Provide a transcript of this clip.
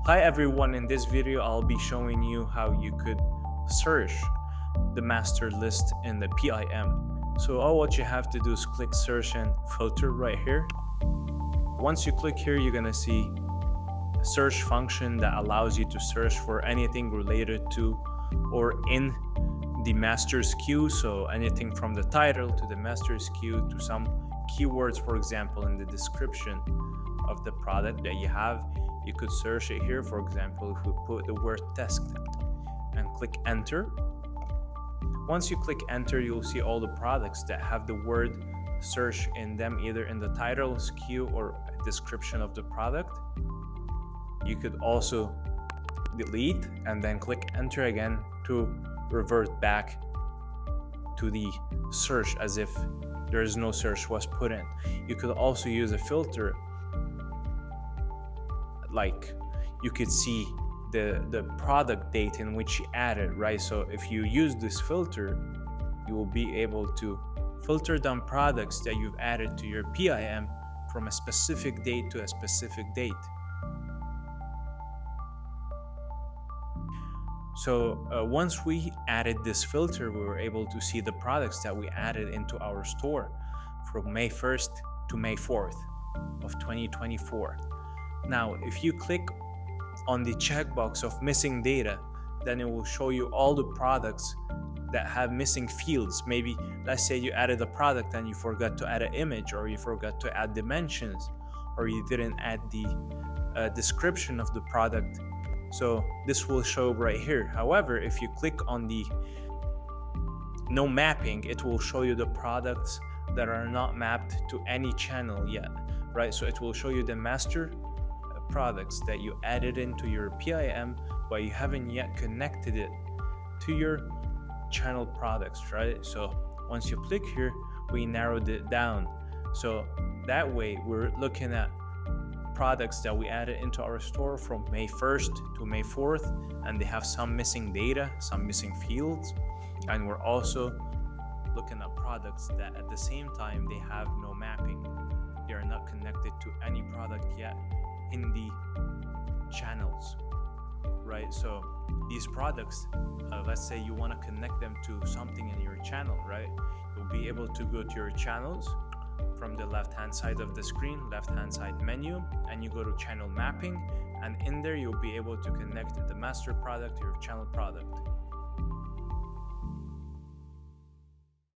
Hi everyone, in this video I'll be showing you how you could search the master list in the PIM. So all what you have to do is click search and filter right here. Once you click here, you're gonna see a search function that allows you to search for anything related to or in the master SKU. So anything from the title to the master SKU to some keywords, for example, in the description of the product that you have. You could search it here. For example, if we put the word test and click enter. Once you click enter, you'll see all the products that have the word search in them, either in the title, SKU, or description of the product. You could also delete and then click enter again to revert back to the search as if there is no search was put in. You could also use a filter, like you could see the product date in which you added, right? So if you use this filter, you will be able to filter down products that you've added to your PIM from a specific date to a specific date. So once we added this filter, we were able to see the products that we added into our store from May 1st to May 4th of 2024. Now, if you click on the checkbox of missing data, then it will show you all the products that have missing fields. Maybe let's say you added a product and you forgot to add an image, or you forgot to add dimensions, or you didn't add the description of the product. So this will show right here. However, if you click on the no mapping, it will show you the products that are not mapped to any channel yet, right? So it will show you the master products that you added into your PIM, but you haven't yet connected it to your channel products, right? So once you click here, we narrowed it down. So that way we're looking at products that we added into our store from May 1st to May 4th, and they have some missing data, some missing fields. And we're also looking at products that at the same time they have no mapping. They are not connected to any product yet in the channels, right? So these products, let's say you want to connect them to something in your channel, right? You'll be able to go to your channels from the left hand side of the screen, left hand side menu, and you go to channel mapping, and in there you'll be able to connect the master product to your channel product.